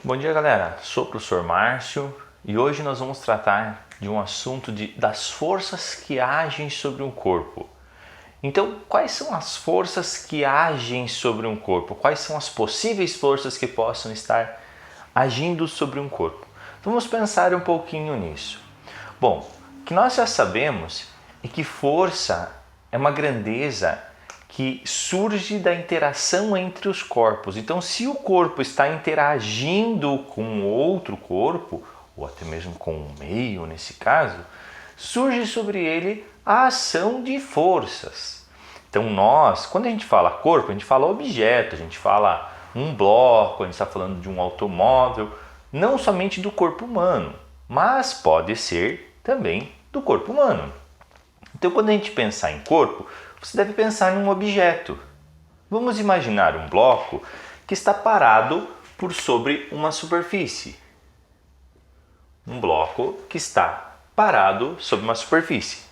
Bom dia, galera. Sou o professor Márcio e hoje nós vamos tratar de um assunto das forças que agem sobre um corpo. Então, quais são as forças que agem sobre um corpo? Quais são as possíveis forças que possam estar agindo sobre um corpo? Então, vamos pensar um pouquinho nisso. Bom, o que nós já sabemos é que força é uma grandeza que surge da interação entre os corpos. Então, se o corpo está interagindo com outro corpo, ou até mesmo com o meio nesse caso, surge sobre ele a ação de forças. Então quando a gente fala corpo, a gente fala objeto, a gente fala um bloco, a gente está falando de um automóvel, não somente do corpo humano, mas pode ser também do corpo humano. Então, quando a gente pensar em corpo, você deve pensar em um objeto. Vamos imaginar um bloco que está parado por sobre uma superfície. Um bloco que está parado sobre uma superfície.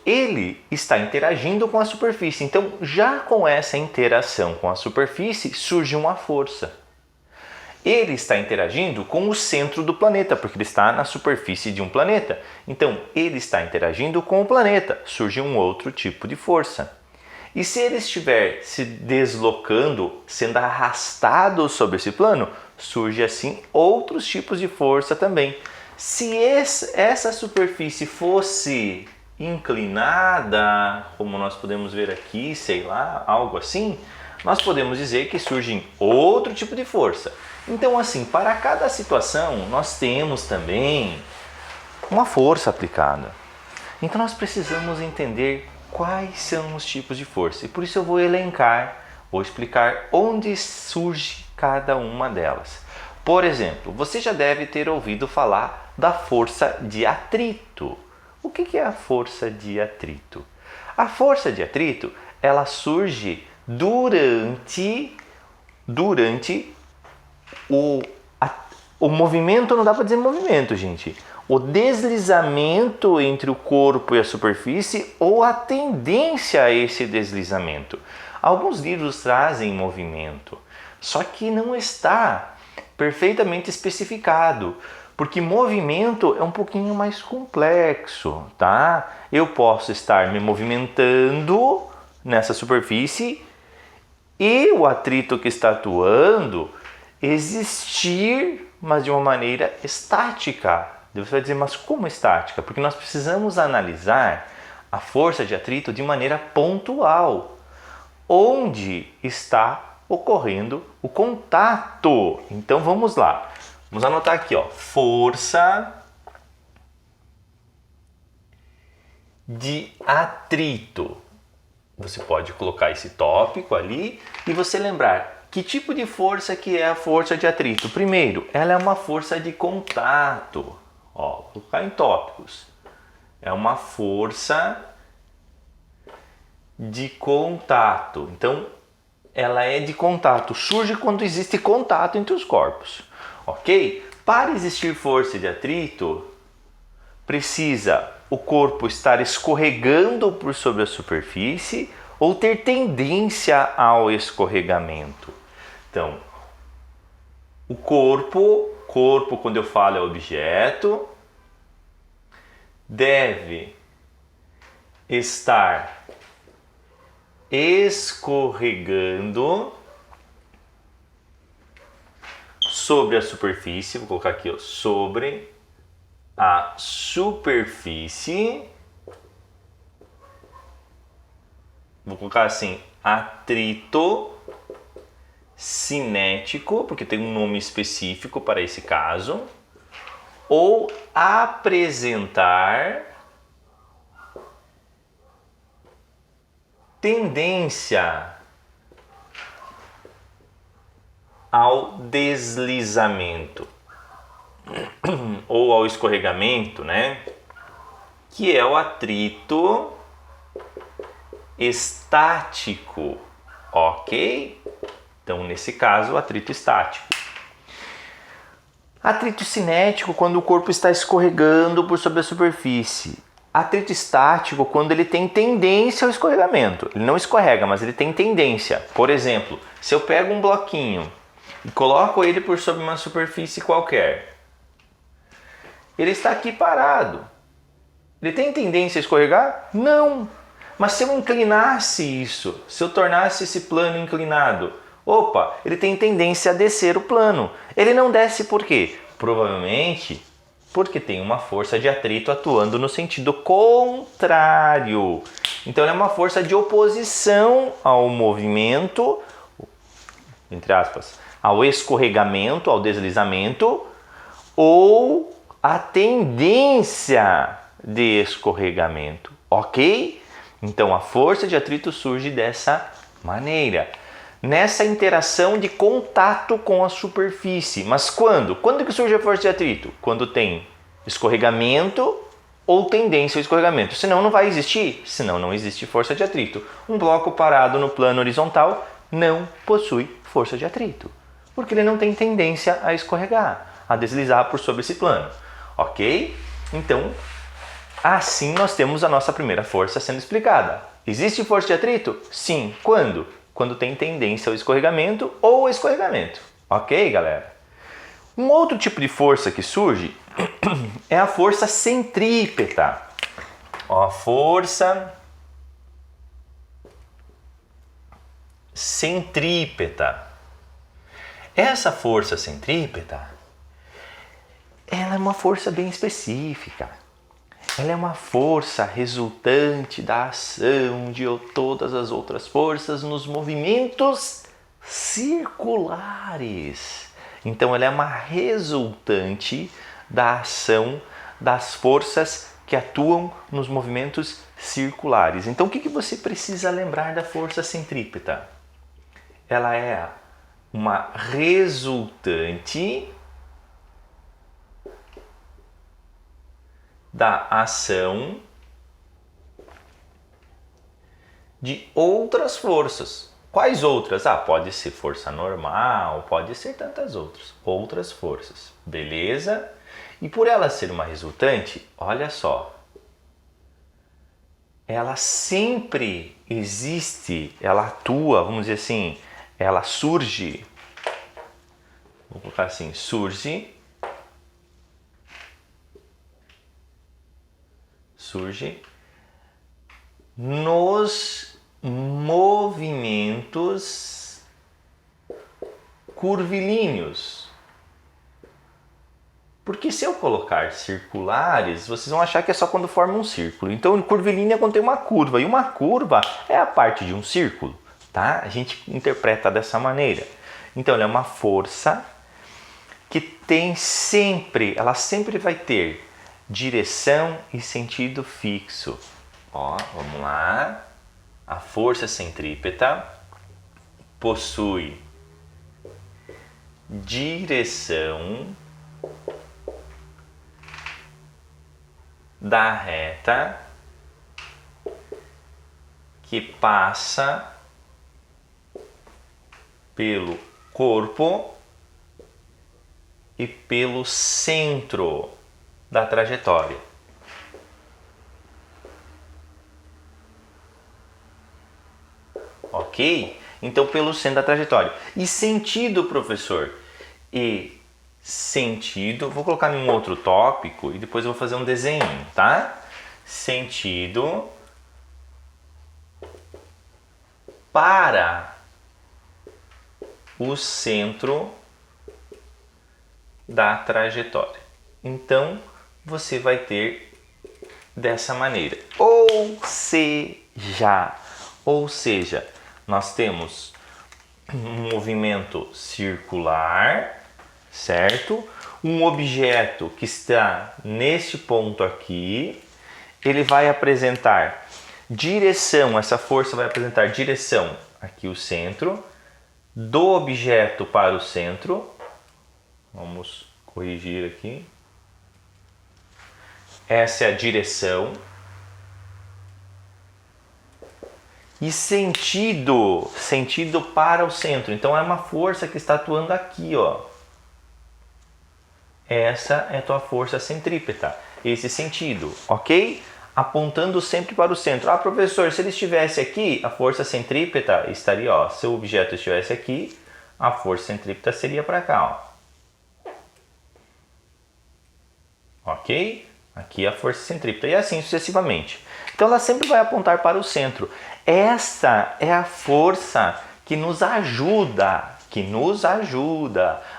Ele está interagindo com a superfície. Então, já com essa interação com a superfície, surge uma força. Ele está interagindo com o centro do planeta, porque ele está na superfície de um planeta. Então, ele está interagindo com o planeta. Surge um outro tipo de força. E se ele estiver se deslocando, sendo arrastado sobre esse plano, surge assim outros tipos de força também. Se essa superfície fosse inclinada, como nós podemos ver aqui, sei lá, algo assim, nós podemos dizer que surge outro tipo de força. Então, assim, para cada situação, nós temos também uma força aplicada. Então, nós precisamos entender quais são os tipos de força. E por isso eu vou explicar onde surge cada uma delas. Por exemplo, você já deve ter ouvido falar da força de atrito. O que é a força de atrito? A força de atrito, ela surge durante o movimento, não dá para dizer movimento, gente. O deslizamento entre o corpo e a superfície ou a tendência a esse deslizamento. Alguns livros trazem movimento, só que não está perfeitamente especificado, porque movimento é um pouquinho mais complexo, tá? Eu posso estar me movimentando nessa superfície e o atrito que está atuando existir, mas de uma maneira estática. Você vai dizer, mas como estática? Porque nós precisamos analisar a força de atrito de maneira pontual. Onde está ocorrendo o contato? Então vamos lá. Vamos anotar aqui, ó. Força de atrito. Você pode colocar esse tópico ali e você lembrar que tipo de força que é a força de atrito. Primeiro, ela é uma força de contato. Ó, vou colocar em tópicos. É uma força de contato. Então, ela é de contato. Surge quando existe contato entre os corpos. Ok? Para existir força de atrito, precisa o corpo estar escorregando por sobre a superfície ou ter tendência ao escorregamento. Então, o corpo, quando eu falo é objeto, deve estar escorregando sobre a superfície, vou colocar aqui, ó, sobre a superfície, vou colocar assim, atrito cinético, porque tem um nome específico para esse caso, ou apresentar tendência ao deslizamento ou ao escorregamento, né? Que é o atrito estático, ok? Então, nesse caso, o atrito estático. Atrito cinético, quando o corpo está escorregando por sobre a superfície. Atrito estático, quando ele tem tendência ao escorregamento. Ele não escorrega, mas ele tem tendência. Por exemplo, se eu pego um bloquinho e coloco ele por sobre uma superfície qualquer. Ele está aqui parado. Ele tem tendência a escorregar? Não. Mas se eu inclinasse isso, se eu tornasse esse plano inclinado, opa, ele tem tendência a descer o plano. Ele não desce por quê? Provavelmente porque tem uma força de atrito atuando no sentido contrário. Então, ela é uma força de oposição ao movimento, entre aspas, ao escorregamento, ao deslizamento, ou a tendência de escorregamento, ok? Então, a força de atrito surge dessa maneira, nessa interação de contato com a superfície. Mas quando? Quando que surge a força de atrito? Quando tem escorregamento ou tendência ao escorregamento. Senão não vai existir, senão não existe força de atrito. Um bloco parado no plano horizontal não possui força de atrito, porque ele não tem tendência a escorregar, a deslizar por sobre esse plano, ok? Então, assim nós temos a nossa primeira força sendo explicada. Existe força de atrito? Sim. Quando? Quando tem tendência ao escorregamento ou escorregamento. Ok, galera? Um outro tipo de força que surge é a força centrípeta. Ó, a força centrípeta. Essa força centrípeta, ela é uma força bem específica. Ela é uma força resultante da ação de todas as outras forças nos movimentos circulares. Então, ela é uma resultante da ação das forças que atuam nos movimentos circulares. Então, o que você precisa lembrar da força centrípeta? Ela é uma resultante da ação de outras forças. Quais outras? Pode ser força normal, pode ser tantas outras forças. Beleza? E por ela ser uma resultante, olha só, ela sempre existe, ela atua, vamos dizer assim, ela surge, vou colocar assim, surge nos movimentos curvilíneos. Porque se eu colocar circulares, vocês vão achar que é só quando forma um círculo. Então, curvilíneo é quando tem uma curva. E uma curva é a parte de um círculo, tá? A gente interpreta dessa maneira. Então, ela é uma força que tem sempre, ela sempre vai ter direção e sentido fixo. Ó, vamos lá. A força centrípeta possui direção da reta que passa pelo corpo e pelo centro da trajetória. Ok? Então, pelo centro da trajetória. E sentido, professor? E sentido, vou colocar em um outro tópico e depois eu vou fazer um desenho, tá? Sentido para o centro da trajetória. Então, você vai ter dessa maneira. Ou seja, nós temos um movimento circular, certo? Um objeto que está nesse ponto aqui, ele vai apresentar direção, essa força vai apresentar direção, aqui o centro, do objeto para o centro. Vamos corrigir aqui. Essa é a direção. E sentido para o centro. Então, é uma força que está atuando aqui, ó. Essa é a tua força centrípeta. Esse sentido, ok? Apontando sempre para o centro. Professor, se ele estivesse aqui, a força centrípeta estaria, ó. Se o objeto estivesse aqui, a força centrípeta seria para cá, ó. Ok? Aqui a força centrípeta e assim sucessivamente. Então ela sempre vai apontar para o centro. Esta é a força que nos ajuda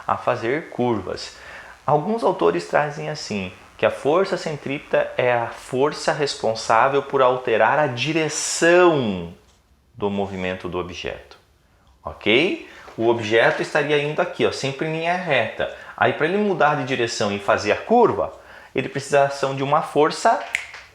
a fazer curvas. Alguns autores trazem assim, que a força centrípeta é a força responsável por alterar a direção do movimento do objeto. Ok? O objeto estaria indo aqui, ó, sempre em linha reta. Aí para ele mudar de direção e fazer a curva, ele precisa de uma força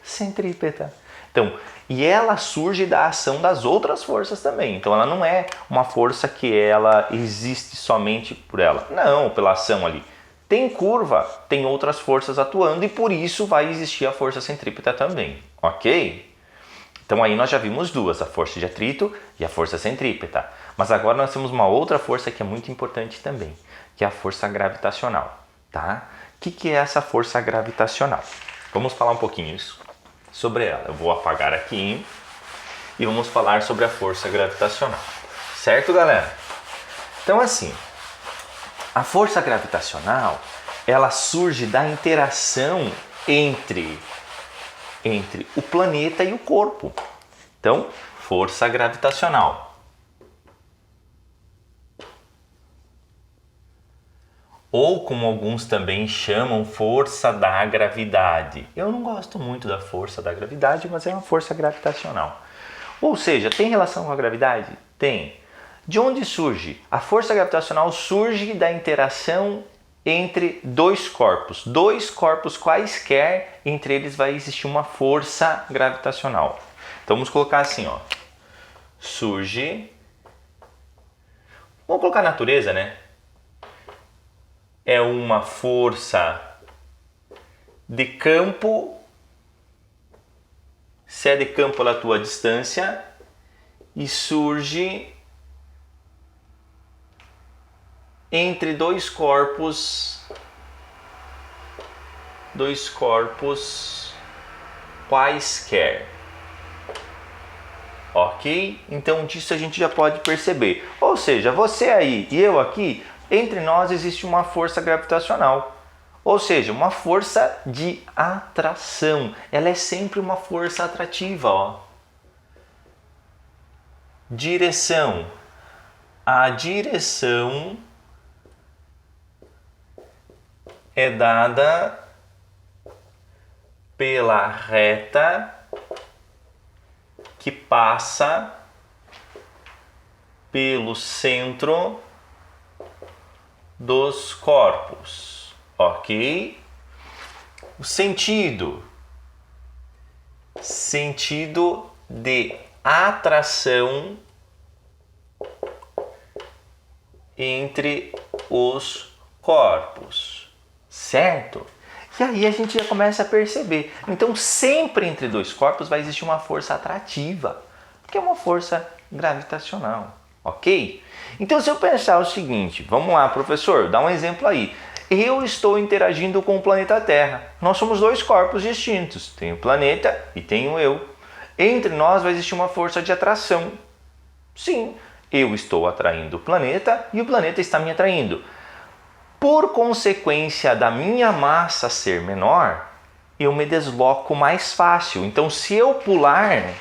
centrípeta. Então, e ela surge da ação das outras forças também. Então ela não é uma força que ela existe somente por ela. Não, pela ação ali. Tem curva, tem outras forças atuando e por isso vai existir a força centrípeta também. Ok? Então aí nós já vimos duas, a força de atrito e a força centrípeta. Mas agora nós temos uma outra força que é muito importante também, que é a força gravitacional. Tá? O que é essa força gravitacional? Vamos falar um pouquinho sobre ela. Eu vou apagar aqui e vamos falar sobre a força gravitacional. Certo, galera? Então assim, a força gravitacional, ela surge da interação entre o planeta e o corpo. Então, força gravitacional. Ou como alguns também chamam, força da gravidade. Eu não gosto muito da força da gravidade, mas é uma força gravitacional. Ou seja, tem relação com a gravidade? Tem. De onde surge? A força gravitacional surge da interação entre dois corpos quaisquer, entre eles vai existir uma força gravitacional. Então vamos colocar assim, ó. Surge, vamos colocar a natureza, né? É uma força de campo, se é de campo ela atua à distância e surge entre dois corpos quaisquer. Ok? Então disso a gente já pode perceber. Ou seja, você aí e eu aqui, entre nós existe uma força gravitacional. Ou seja, uma força de atração. Ela é sempre uma força atrativa, ó. Direção. A direção é dada pela reta que passa pelo centro dos corpos, ok? O sentido de atração entre os corpos, certo? E aí a gente já começa a perceber. Então sempre entre dois corpos vai existir uma força atrativa, que é uma força gravitacional, ok? Então se eu pensar o seguinte, vamos lá professor, dá um exemplo aí. Eu estou interagindo com o planeta Terra. Nós somos dois corpos distintos, tem o planeta e tem o eu. Entre nós vai existir uma força de atração. Sim, eu estou atraindo o planeta e o planeta está me atraindo. Por consequência da minha massa ser menor, eu me desloco mais fácil. Então, se eu pular,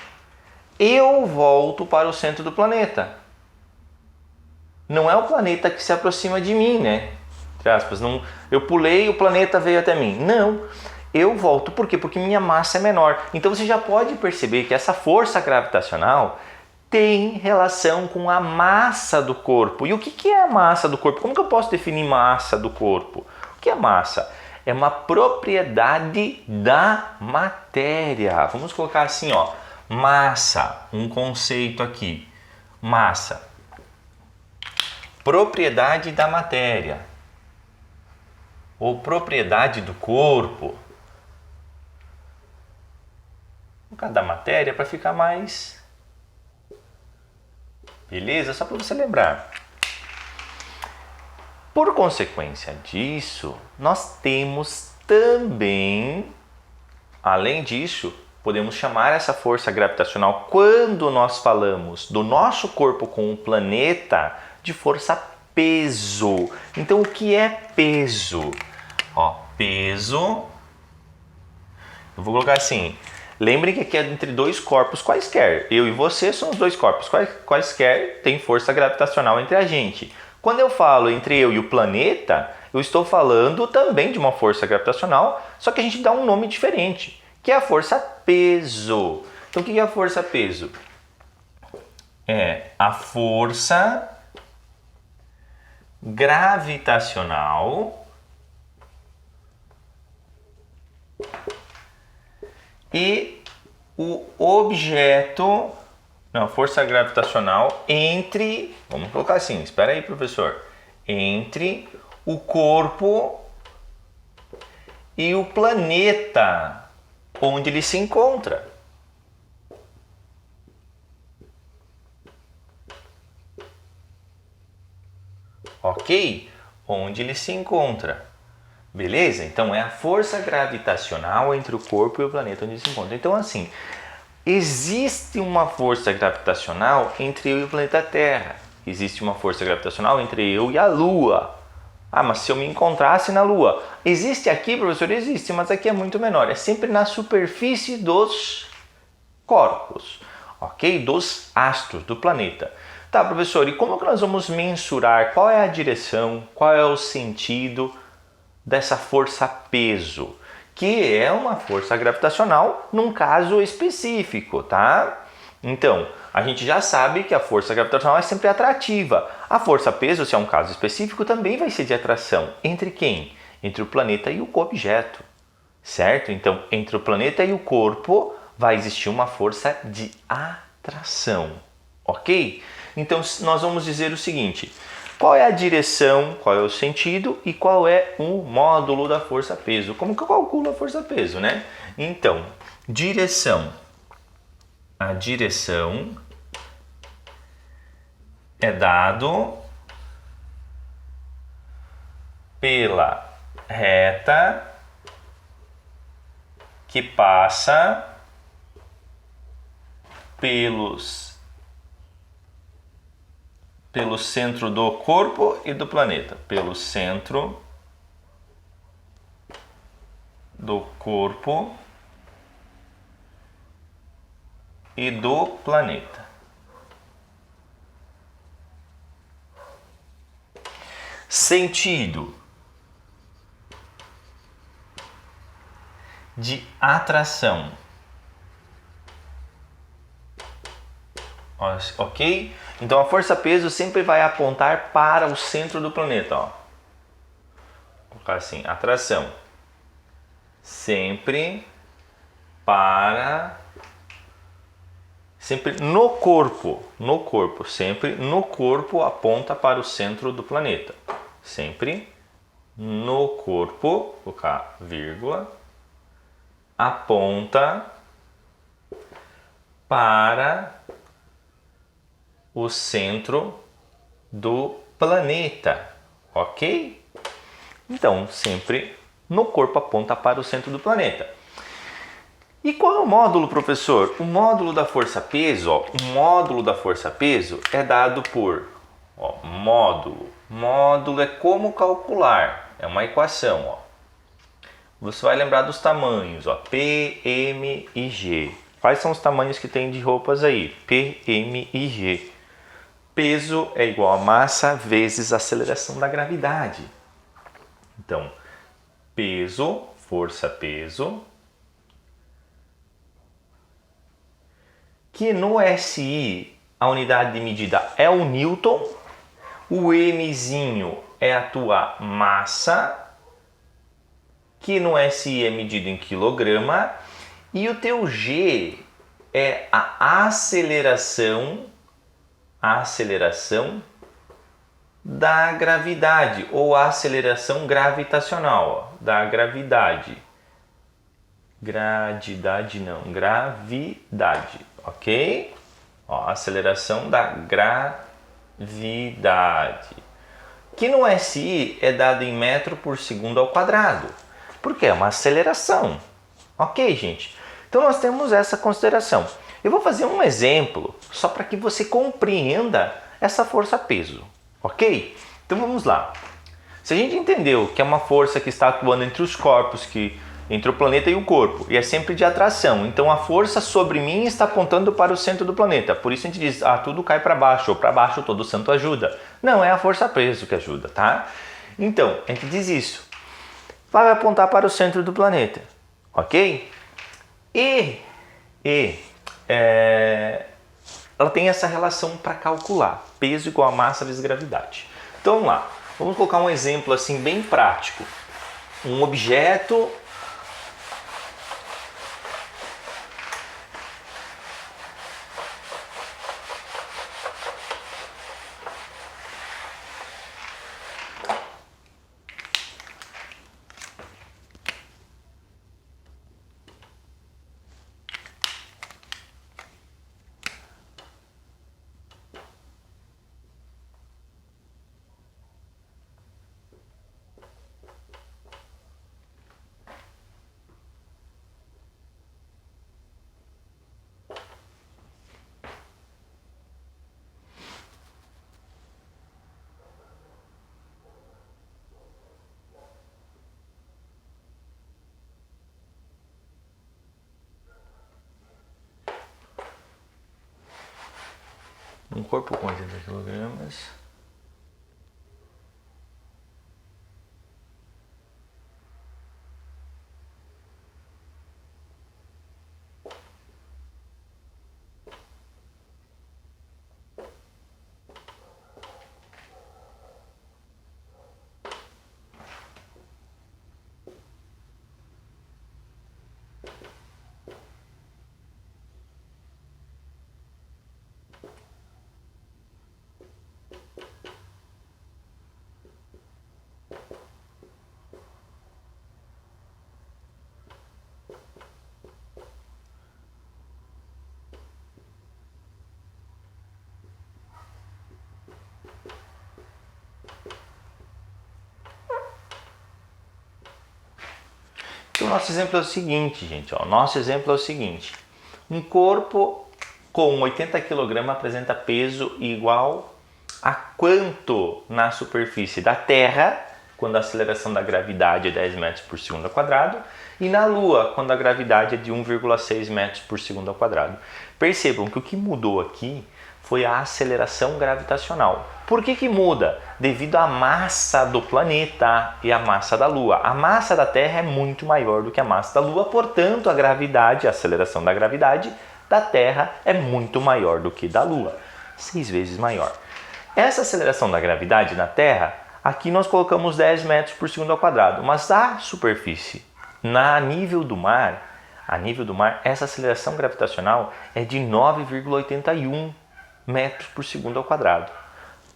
eu volto para o centro do planeta. Não é o planeta que se aproxima de mim, né? Entre aspas, não, eu pulei e o planeta veio até mim. Não, eu volto. Por quê? Porque minha massa é menor. Então, você já pode perceber que essa força gravitacional tem relação com a massa do corpo. E o que é a massa do corpo? Como que eu posso definir massa do corpo? O que é massa? É uma propriedade da matéria. Vamos colocar assim, ó, massa, um conceito aqui. Massa, propriedade da matéria ou propriedade do corpo. Vou colocar da matéria para ficar mais... Beleza? Só para você lembrar. Por consequência disso, nós temos também, além disso, podemos chamar essa força gravitacional, quando nós falamos do nosso corpo com o planeta, de força peso. Então, o que é peso? Ó, peso, eu vou colocar assim, lembrem que aqui é entre dois corpos quaisquer. Eu e você são os dois corpos quaisquer, tem força gravitacional entre a gente. Quando eu falo entre eu e o planeta, eu estou falando também de uma força gravitacional, só que a gente dá um nome diferente, que é a força peso. Então, o que é a força peso? É a força gravitacional e o objeto, não, força gravitacional entre, vamos colocar assim, espera aí, professor, entre o corpo e o planeta onde ele se encontra. Ok? Onde ele se encontra. Beleza? Então é a força gravitacional entre o corpo e o planeta onde ele se encontra. Então, assim, existe uma força gravitacional entre eu e o planeta Terra. Existe uma força gravitacional entre eu e a Lua. Ah, mas se eu me encontrasse na Lua. Existe aqui, professor? Existe, mas aqui é muito menor. É sempre na superfície dos corpos, ok? Dos astros, do planeta. Tá, professor, e como que nós vamos mensurar qual é a direção, qual é o sentido dessa força peso? Que é uma força gravitacional num caso específico, tá? Então, a gente já sabe que a força gravitacional é sempre atrativa. A força peso, se é um caso específico, também vai ser de atração. Entre quem? Entre o planeta e o objeto, certo? Então, entre o planeta e o corpo vai existir uma força de atração, ok? Então, nós vamos dizer o seguinte: qual é a direção, qual é o sentido e qual é o módulo da força-peso? Como que eu calculo a força-peso, né? Então, direção. A direção é dado pela reta que passa pelo centro do corpo e do planeta. Pelo centro do corpo e do planeta. Sentido de atração. Ok? Então a força-peso sempre vai apontar para o centro do planeta. Ó. Vou colocar assim, atração. Sempre no corpo, sempre no corpo aponta para o centro do planeta. Sempre no corpo, vou colocar vírgula, aponta para o centro do planeta, ok? Então, sempre no corpo aponta para o centro do planeta. E qual é o módulo, professor? O módulo da força-peso, o módulo da força-peso é dado por módulo. Módulo é como calcular, é uma equação. Ó. Você vai lembrar dos tamanhos, ó, P, M e G. Quais são os tamanhos que tem de roupas aí? P, M e G. Peso é igual a massa vezes a aceleração da gravidade. Então, peso, força-peso, que no SI a unidade de medida é o Newton, o Mzinho é a tua massa, que no SI é medido em quilograma, e o teu G é a aceleração da gravidade, ou a aceleração gravitacional, ó, da gravidade. Gravidade, ok? Ó, aceleração da gravidade. Que no SI é dado em metro por segundo ao quadrado, porque é uma aceleração. Ok, gente? Então nós temos essa consideração. Eu vou fazer um exemplo só para que você compreenda essa força-peso, ok? Então vamos lá. Se a gente entendeu que é uma força que está atuando entre os corpos, entre o planeta e o corpo, e é sempre de atração, então a força sobre mim está apontando para o centro do planeta. Por isso a gente diz, tudo cai para baixo, ou para baixo todo santo ajuda. Não, é a força peso que ajuda, tá? Então, a gente diz isso. Vai apontar para o centro do planeta, ok? Ela tem essa relação para calcular, peso igual a massa vezes gravidade. Então vamos lá, vamos colocar um exemplo assim bem prático. Um objeto um corpo com 80 kg. Então, o nosso exemplo é o seguinte, gente. Nosso exemplo é o seguinte. Um corpo com 80 kg apresenta peso igual a quanto na superfície da Terra, quando a aceleração da gravidade é 10 metros por segundo ao quadrado, e na Lua, quando a gravidade é de 1,6 metros por segundo ao quadrado. Percebam que o que mudou aqui foi a aceleração gravitacional. Por que muda? Devido à massa do planeta e à massa da Lua. A massa da Terra é muito maior do que a massa da Lua, portanto a gravidade, a aceleração da gravidade da Terra é muito maior do que da Lua, 6 vezes maior. Essa aceleração da gravidade na Terra, aqui nós colocamos 10 metros por segundo ao quadrado, mas a superfície, a nível do mar, essa aceleração gravitacional é de 9,81 metros por segundo ao quadrado.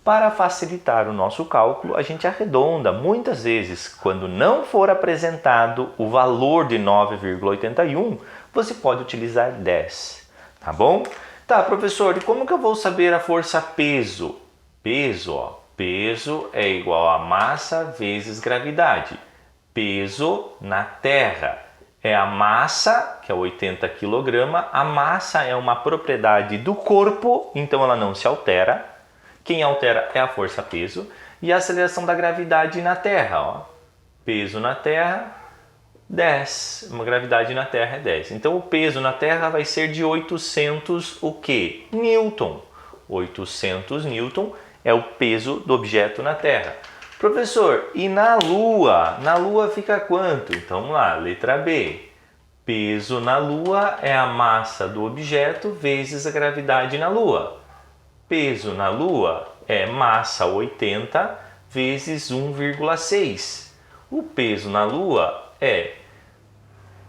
Para facilitar o nosso cálculo, a gente arredonda. Muitas vezes, quando não for apresentado o valor de 9,81, você pode utilizar 10, tá bom? Tá, professor, e como que eu vou saber a força peso? Peso é igual a massa vezes gravidade. Peso na Terra é a massa, que é 80 kg. A massa é uma propriedade do corpo, então ela não se altera. Quem altera é a força peso. E a aceleração da gravidade na Terra. Peso na Terra, 10. Uma gravidade na Terra é 10. Então o peso na Terra vai ser de 800 o quê? Newton. 800 Newton é o peso do objeto na Terra. Professor, e na Lua? Na Lua fica quanto? Então vamos lá, letra B. Peso na Lua é a massa do objeto vezes a gravidade na Lua. Peso na Lua é massa 80 vezes 1,6. O peso na Lua é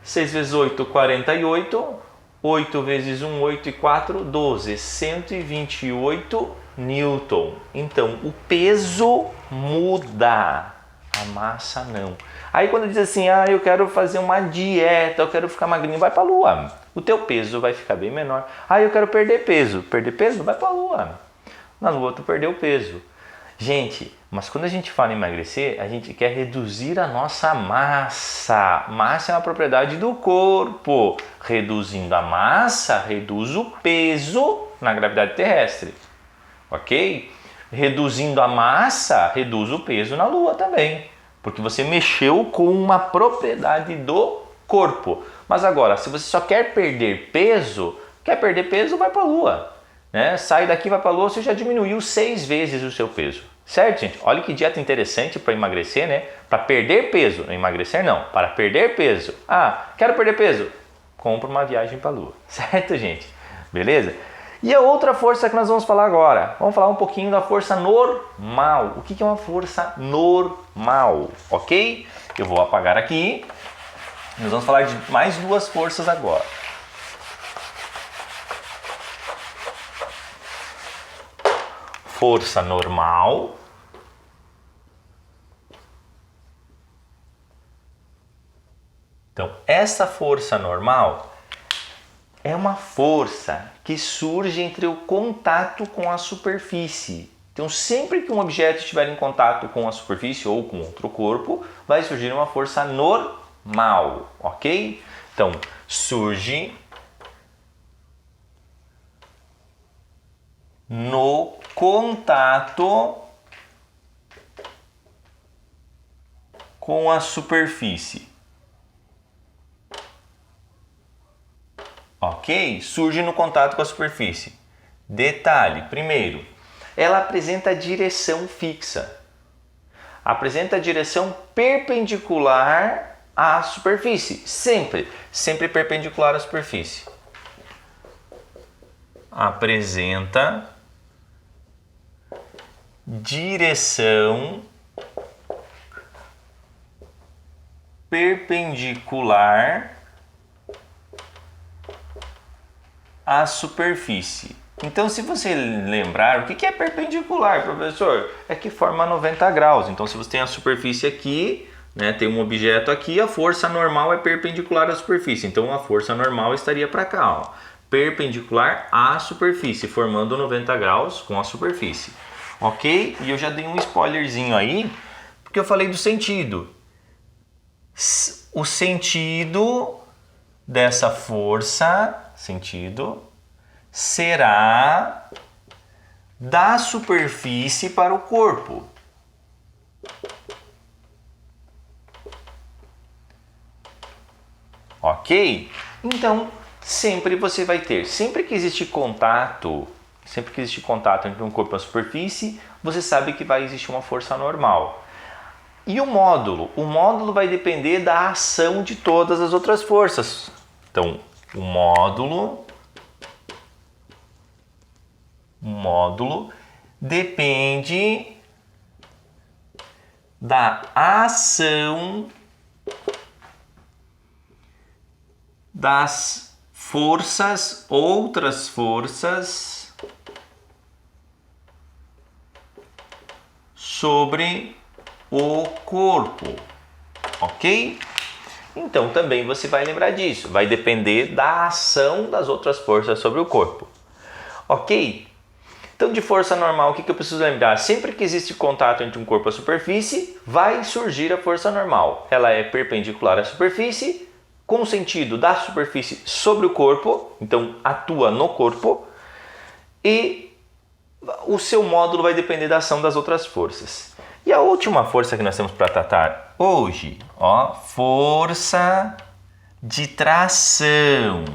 6 vezes 8, 48. 8 vezes 1, 8 e 4, 12. 128 Newton. Então, o peso muda, a massa não. Aí quando diz assim, eu quero fazer uma dieta, eu quero ficar magrinho, vai para a Lua. O teu peso vai ficar bem menor. Eu quero perder peso. Perder peso? Vai para a Lua. Na Lua tu perdeu peso. Gente, mas quando a gente fala em emagrecer, a gente quer reduzir a nossa massa. Massa é uma propriedade do corpo. Reduzindo a massa, reduz o peso na gravidade terrestre. Ok? reduzindo a massa, reduz o peso na Lua também, porque você mexeu com uma propriedade do corpo. Mas agora, se você só quer perder peso, vai para a Lua, né? Sai daqui, vai para a Lua, você já diminuiu 6 vezes o seu peso, certo, gente? Olha que dieta interessante para emagrecer, né? Para perder peso, não emagrecer não, para perder peso. Ah, quero perder peso, compra uma viagem para a Lua, certo, gente? Beleza? E a outra força que nós vamos falar agora, vamos falar um pouquinho da força normal. O que é uma força normal, ok? Eu vou apagar aqui. Nós vamos falar de mais 2 forças agora. Força normal. Então, essa força normal é uma força que surge entre o contato com a superfície. Então, sempre que um objeto estiver em contato com a superfície ou com outro corpo, vai surgir uma força normal, ok? Então, surge no contato com a superfície. Ok? Surge no contato com a superfície. Detalhe, primeiro, ela apresenta direção fixa. Apresenta direção perpendicular à superfície. Sempre perpendicular à superfície. Apresenta direção perpendicular à superfície. Então, se você lembrar, o que é perpendicular, professor? É que forma 90 graus. Então, se você tem a superfície aqui, né, tem um objeto aqui, a força normal é perpendicular à superfície. Então, a força normal estaria para cá, ó, perpendicular à superfície, formando 90 graus com a superfície. Ok? E eu já dei um spoilerzinho aí, porque eu falei do sentido. O sentido dessa força, será da superfície para o corpo. Ok? Então, sempre você vai ter, sempre que existe contato entre um corpo e a superfície, você sabe que vai existir uma força normal. E o módulo? O módulo vai depender da ação de todas as outras forças. Então, o módulo depende da ação das forças, outras forças sobre o corpo, ok? Então também você vai lembrar disso, vai depender da ação das outras forças sobre o corpo, ok? Então, de força normal, o que eu preciso lembrar? Sempre que existe contato entre um corpo e a superfície, vai surgir a força normal. Ela é perpendicular à superfície, com o sentido da superfície sobre o corpo, então atua no corpo, e o seu módulo vai depender da ação das outras forças. E a última força que nós temos para tratar hoje, ó, força de tração.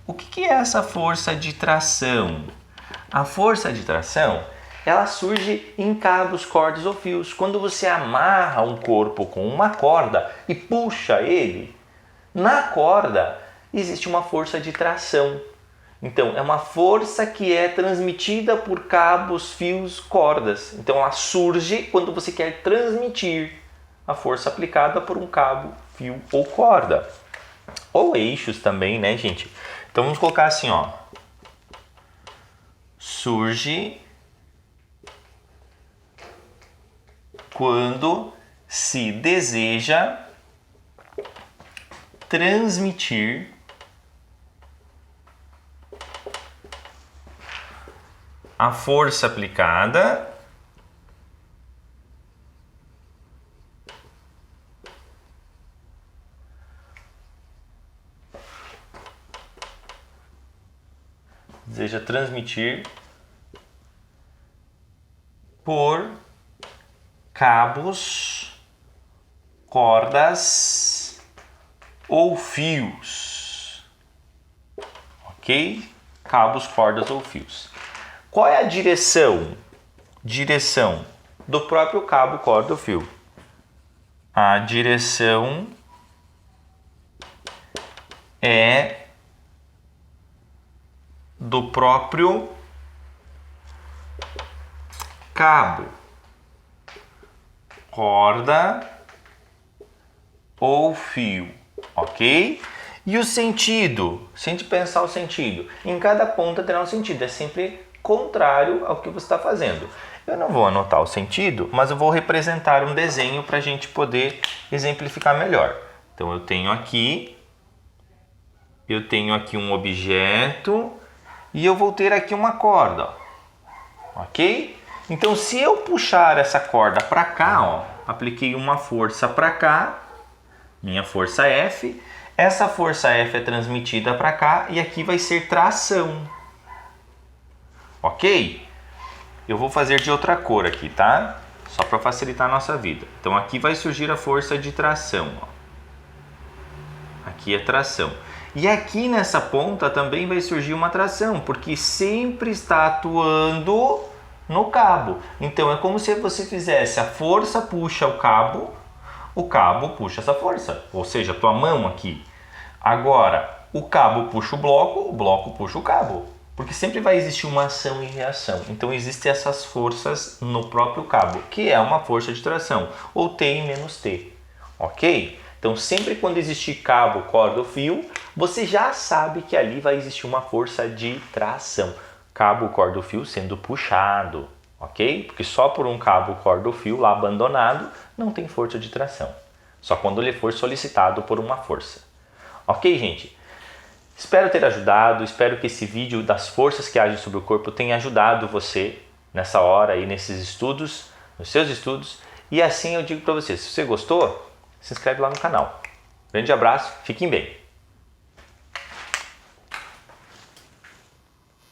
O que é essa força de tração? A força de tração, ela surge em cabos, cordas ou fios. Quando você amarra um corpo com uma corda e puxa ele, na corda existe uma força de tração. Então, é uma força que é transmitida por cabos, fios, cordas. Então, ela surge quando você quer transmitir a força aplicada por um cabo, fio ou corda. Ou eixos também, né, gente? Então, vamos colocar assim, ó. Surge quando se deseja transmitir a força aplicada por cabos, cordas ou fios. Ok? Cabos, cordas ou fios. Qual é a direção? Direção do próprio cabo, corda ou fio. A direção é do próprio cabo, corda ou fio, ok? E o sentido? Se a gente pensar o sentido, em cada ponta terá um sentido, é sempre contrário ao que você está fazendo. Eu não vou anotar o sentido, mas eu vou representar um desenho para a gente poder exemplificar melhor. Então eu tenho aqui um objeto e eu vou ter aqui uma corda, ok? Então se eu puxar essa corda para cá, ó, apliquei uma força para cá, minha força F, essa força F é transmitida para cá e aqui vai ser tração, ok? Eu vou fazer de outra cor aqui, tá? Só para facilitar a nossa vida. Então aqui vai surgir a força de tração, ó. Aqui é tração. E aqui nessa ponta também vai surgir uma tração, porque sempre está atuando no cabo. Então é como se você fizesse a força puxa o cabo puxa essa força. Ou seja, a tua mão aqui. Agora, o cabo puxa o bloco puxa o cabo. Porque sempre vai existir uma ação e reação. Então existem essas forças no próprio cabo, que é uma força de tração, ou T menos T. Ok? Então sempre quando existir cabo, corda ou fio, você já sabe que ali vai existir uma força de tração. Cabo, corda ou fio sendo puxado. Ok? Porque só por um cabo, corda ou fio lá abandonado, não tem força de tração. Só quando ele for solicitado por uma força. Ok, gente? Espero ter ajudado, espero que esse vídeo das forças que agem sobre o corpo tenha ajudado você nessa hora aí, nesses estudos, nos seus estudos. E assim eu digo para você, se você gostou, se inscreve lá no canal. Grande abraço, fiquem bem!